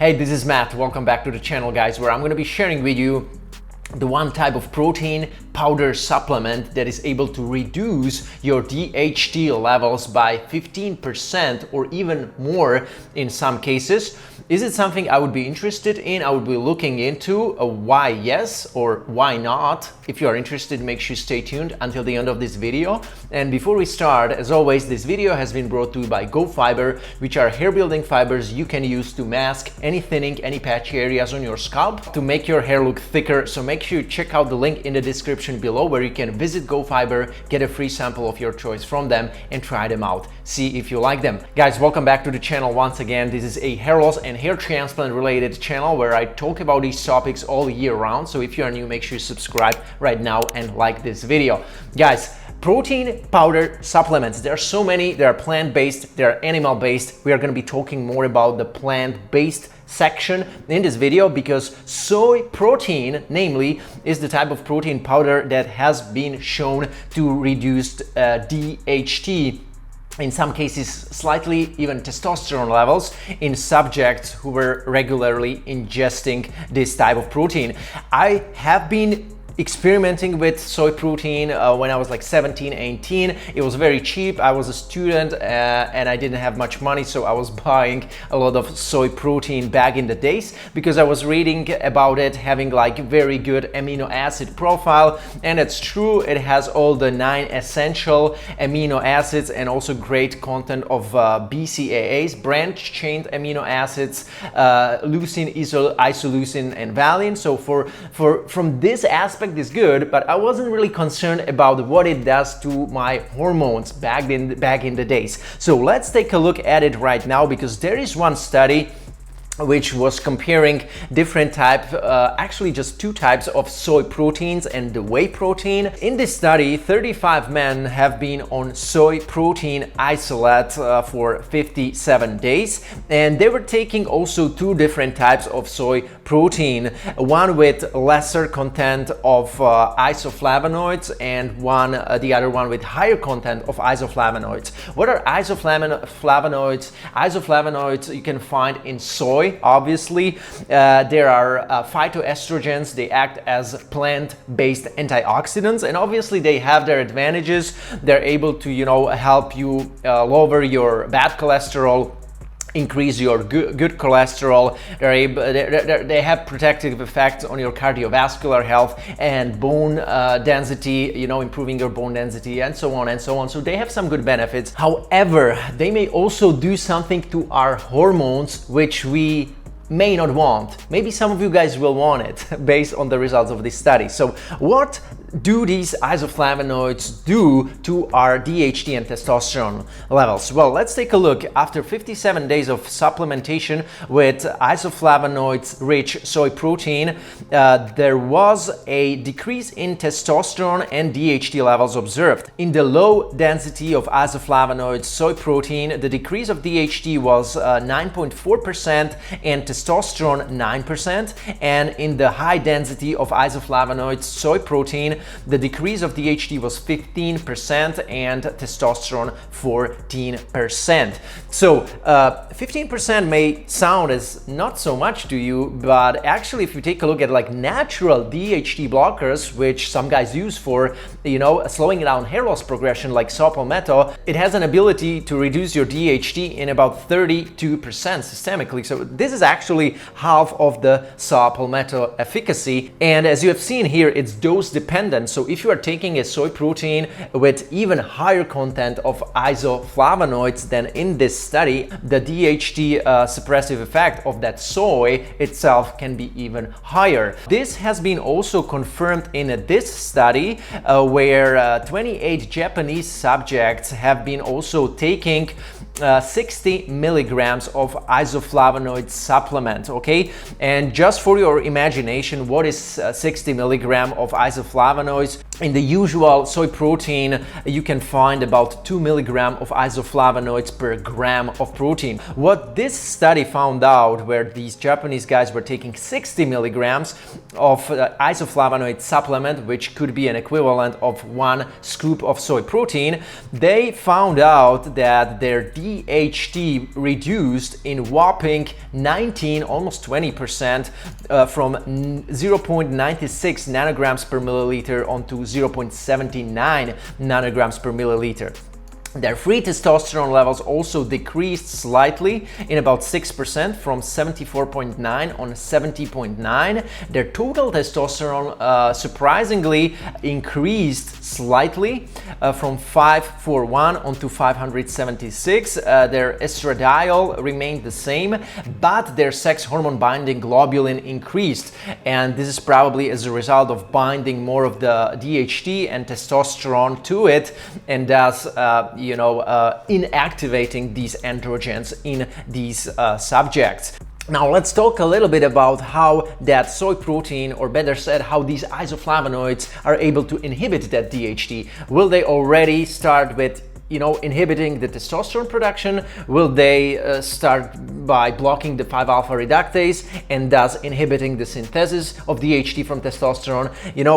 Hey, this is Matt. Welcome back to the channel, guys, where I'm going to be sharing with you the one type of protein powder supplement that is able to reduce your DHT levels by 15% or even more in some cases. Is it something I would be interested in? I would be looking into why yes or why not. If you are interested, make sure you stay tuned until the end of this video. And before we start, as always, this video has been brought to you by GoFiber, which are hair building fibers you can use to mask any thinning, any patchy areas on your scalp to make your hair look thicker. So make sure you check out the link in the description below where you can visit GoFiber, get a free sample of your choice from them and try them out. See if you like them. Guys, welcome back to the channel once again. This is a hair loss and hair transplant related channel where I talk about these topics all year round. So if you are new, make sure you subscribe right now and like this video. Guys, protein powder supplements, there are so many. They are plant-based, they are animal-based. We are going to be talking more about the plant-based section in this video because soy protein, namely, is the type of protein powder that has been shown to reduce DHT, in some cases slightly even testosterone levels in subjects who were regularly ingesting this type of protein. I have been experimenting with soy protein when I was like 17, 18. It was very cheap. I was a student and I didn't have much money, so I was buying a lot of soy protein back in the days because I was reading about it having like very good amino acid profile, and it's true. It has all the 9 essential amino acids and also great content of BCAAs, branch chain amino acids, leucine, isoleucine, and valine. So from this aspect is good, but I wasn't really concerned about what it does to my hormones back in the days. So let's take a look at it right now because there is one study which was comparing different types, actually just 2 types of soy proteins and the whey protein. In this study, 35 men have been on soy protein isolate for 57 days, and they were taking also 2 different types of soy protein, one with lesser content of isoflavonoids and the other one with higher content of isoflavonoids. What are isoflavonoids? Isoflavonoids you can find in soy. Obviously, there are phytoestrogens. They act as plant-based antioxidants, and obviously they have their advantages. They're able to, help you lower your bad cholesterol, increase your good cholesterol. They have protective effects on your cardiovascular health and bone density, improving your bone density and so on and so on. So they have some good benefits. However, they may also do something to our hormones which we may not want. Maybe some of you guys will want it based on the results of this study. So what do these isoflavonoids do to our DHT and testosterone levels? Well, let's take a look. After 57 days of supplementation with isoflavonoids-rich soy protein, there was a decrease in testosterone and DHT levels observed. In the low density of isoflavonoids soy protein, the decrease of DHT was 9.4% and testosterone 9%, and in the high density of isoflavonoids soy protein, the decrease of DHT was 15% and testosterone 14%. So 15% may sound as not so much to you, but actually if you take a look at like natural DHT blockers, which some guys use for, slowing down hair loss progression like saw palmetto, it has an ability to reduce your DHT in about 32% systemically. So this is actually half of the saw palmetto efficacy. And as you have seen here, it's dose dependent. So if you are taking a soy protein with even higher content of isoflavonoids than in this study, the DHT suppressive effect of that soy itself can be even higher. This has been also confirmed in this study where 28 Japanese subjects have been also taking 60 milligrams of isoflavonoid supplement, okay? And just for your imagination, what is 60 milligram of isoflavonoids? In the usual soy protein, you can find about 2 milligrams of isoflavonoids per gram of protein. What this study found out, where these Japanese guys were taking 60 milligrams of isoflavonoid supplement, which could be an equivalent of 1 scoop of soy protein, they found out that their DHT reduced in whopping 19, almost 20%, from 0.96 nanograms per milliliter onto 0.79 nanograms per milliliter. Their free testosterone levels also decreased slightly in about 6% from 74.9 on 70.9. Their total testosterone surprisingly increased slightly from 541 onto 576. Their estradiol remained the same, but their sex hormone binding globulin increased, and this is probably as a result of binding more of the DHT and testosterone to it, and thus inactivating these androgens in these subjects. Now let's talk a little bit about how that soy protein, or better said, how these isoflavonoids are able to inhibit that DHT. Will they already start with inhibiting the testosterone production? Will they start by blocking the 5-alpha reductase and thus inhibiting the synthesis of DHT from testosterone?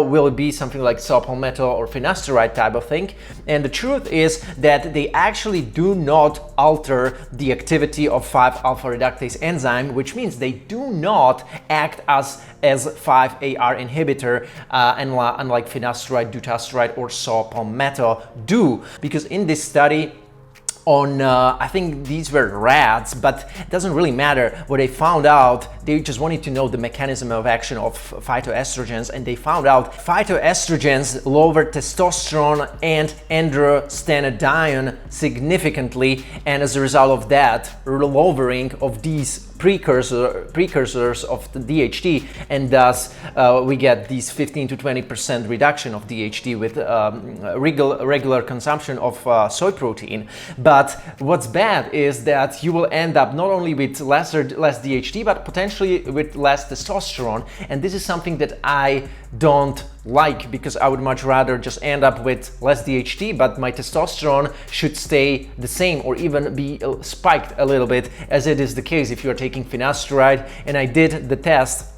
Will it be something like saw palmetto or finasteride type of thing? And the truth is that they actually do not alter the activity of 5-alpha reductase enzyme, which means they do not act as 5-AR inhibitor, unlike finasteride, dutasteride, or saw palmetto do. Because in this study on, I think these were rats, but it doesn't really matter. What they found out, they just wanted to know the mechanism of action of phytoestrogens, and they found out phytoestrogens lower testosterone and androstenedione significantly, and as a result of that, lowering of these precursors of the DHT, and thus we get these 15 to 20% reduction of DHT with regular consumption of soy protein. But what's bad is that you will end up not only with less DHT, but potentially with less testosterone, and this is something that I don't like, because I would much rather just end up with less DHT, but my testosterone should stay the same or even be spiked a little bit, as it is the case if you're taking finasteride. And I did the test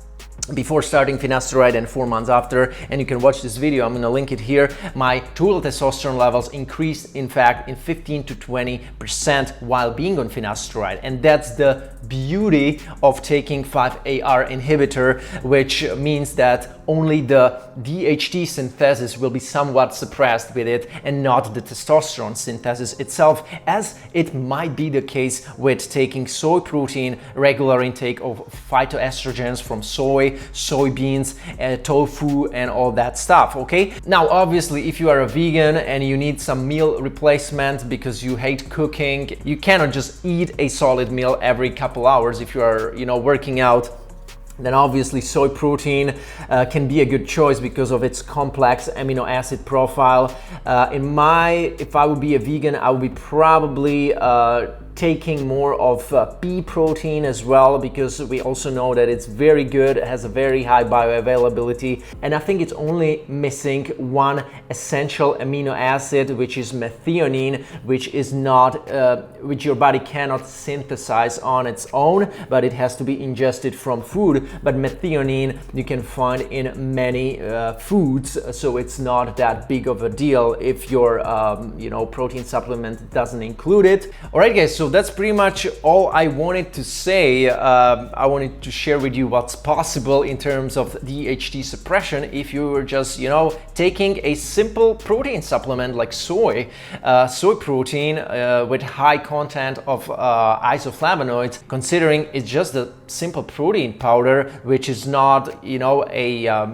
before starting finasteride and 4 months after, and you can watch this video, I'm gonna link it here. My total testosterone levels increased, in fact, in 15 to 20% while being on finasteride, and that's the beauty of taking 5-AR inhibitor, which means that only the DHT synthesis will be somewhat suppressed with it, and not the testosterone synthesis itself, as it might be the case with taking soy protein, regular intake of phytoestrogens from soybeans, tofu, and all that stuff. Okay, now obviously if you are a vegan and you need some meal replacement because you hate cooking, you cannot just eat a solid meal every couple hours. If you are working out, then obviously soy protein can be a good choice because of its complex amino acid profile. If I would be a vegan, I would be probably taking more of pea protein as well, because we also know that it's very good, it has a very high bioavailability, and I think it's only missing one essential amino acid, which is methionine, which is not, which your body cannot synthesize on its own, but it has to be ingested from food. But methionine you can find in many foods, so it's not that big of a deal if your protein supplement doesn't include it. All right, guys, so that's pretty much all I wanted to say. I wanted to share with you what's possible in terms of DHT suppression if you were just, taking a simple protein supplement like soy protein with high content of isoflavonoids, considering it's just a simple protein powder, which is not, a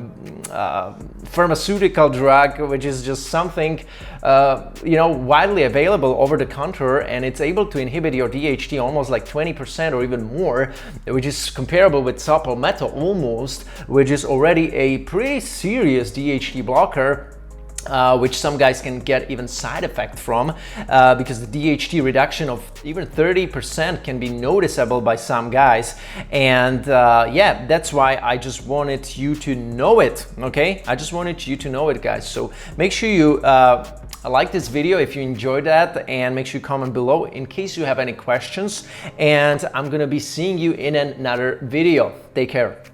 pharmaceutical drug, which is just something, widely available over the counter, and it's able to inhibit your DHT almost like 20% or even more, which is comparable with saw palmetto almost, which is already a pretty serious DHT blocker. which some guys can get even side effect from, because the DHT reduction of even 30% can be noticeable by some guys. And yeah, that's why I just wanted you to know it, okay? I just wanted you to know it, guys. So make sure you like this video if you enjoyed that, and make sure you comment below in case you have any questions. And I'm gonna be seeing you in another video. Take care.